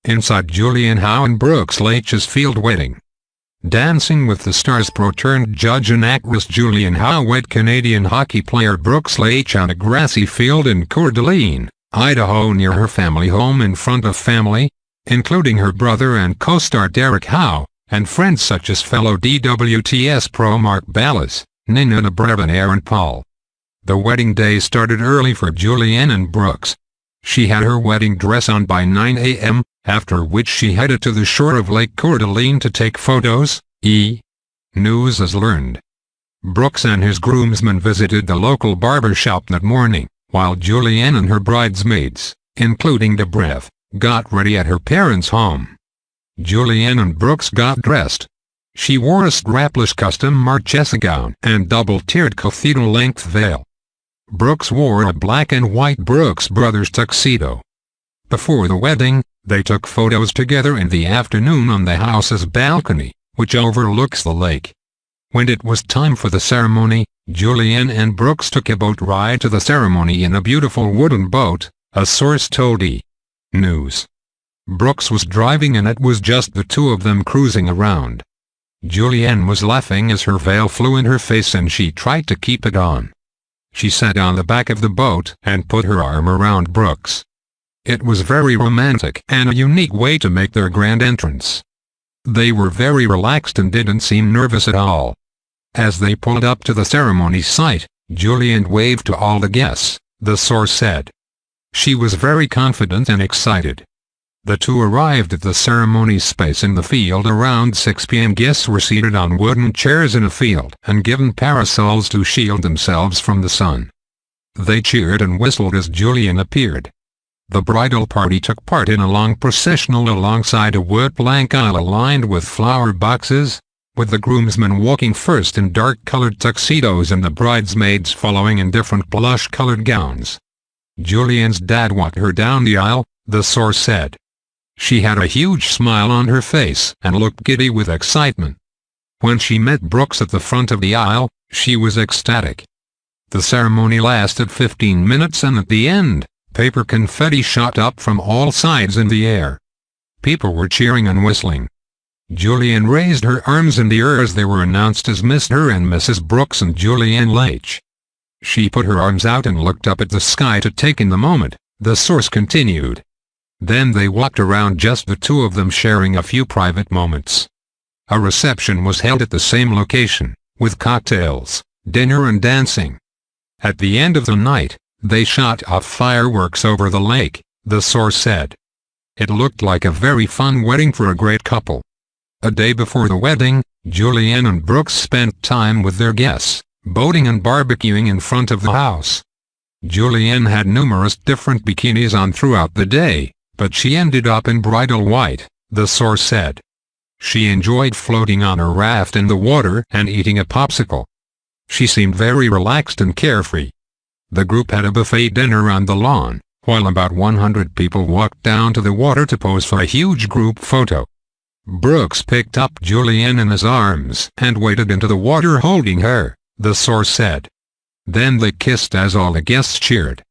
inside Julianne Hough and Brooks Laich's field wedding. Dancing with the Stars pro-turned judge and actress Julianne Hough wed Canadian hockey player Brooks Laich on a grassy field in Coeur d'Alene, Idaho, near her family home in front of family, including her brother and co-star Derek Hough, and friends such as fellow DWTS pro Mark Ballas, Dobrev and Aaron Paul. The wedding day started early for Julianne and Brooks. She had her wedding dress on by 9 a.m., after which she headed to the shore of Lake Coeur to take photos, News has learned. Brooks and his groomsmen visited the local barbershop that morning, while Julianne and her bridesmaids, including Dobrev, got ready at her parents' home. Julianne and Brooks got dressed. She wore a strapless custom Marchesa gown and double-tiered cathedral-length veil. Brooks wore a black and white Brooks Brothers tuxedo. Before the wedding, they took photos together in the afternoon on the house's balcony, which overlooks the lake. When it was time for the ceremony, Julianne and Brooks took a boat ride to the ceremony in a beautiful wooden boat, a source told News. Brooks was driving and it was just the two of them cruising around. Julianne was laughing as her veil flew in her face and she tried to keep it on. She sat on the back of the boat and put her arm around Brooks. It was very romantic and a unique way to make their grand entrance. They were very relaxed and didn't seem nervous at all. As they pulled up to the ceremony site, Julianne waved to all the guests, the source said. She was very confident and excited. The two arrived at the ceremony space in the field around 6 p.m. Guests were seated on wooden chairs in a field and given parasols to shield themselves from the sun. They cheered and whistled as Julianne appeared. The bridal party took part in a long processional alongside a wood plank aisle lined with flower boxes, with the groomsmen walking first in dark-colored tuxedos and the bridesmaids following in different plush-colored gowns. Julianne's dad walked her down the aisle, the source said. She had a huge smile on her face and looked giddy with excitement. When she met Brooks at the front of the aisle, she was ecstatic. The ceremony lasted 15 minutes and at the end, paper confetti shot up from all sides in the air. People were cheering and whistling. Julianne raised her arms in the air as they were announced as Mr. and Mrs. Brooks and Julianne Laich. She put her arms out and looked up at the sky to take in the moment, the source continued. Then they walked around, just the two of them sharing a few private moments. A reception was held at the same location, with cocktails, dinner and dancing. At the end of the night, they shot off fireworks over the lake, the source said. It looked like a very fun wedding for a great couple. A day before the wedding, Julianne and Brooks spent time with their guests, boating and barbecuing in front of the house. Julianne had numerous different bikinis on throughout the day, but she ended up in bridal white, the source said. She enjoyed floating on a raft in the water and eating a popsicle. She seemed very relaxed and carefree. The group had a buffet dinner on the lawn, while about 100 people walked down to the water to pose for a huge group photo. Brooks picked up Julianne in his arms and waded into the water holding her, the source said. Then they kissed as all the guests cheered.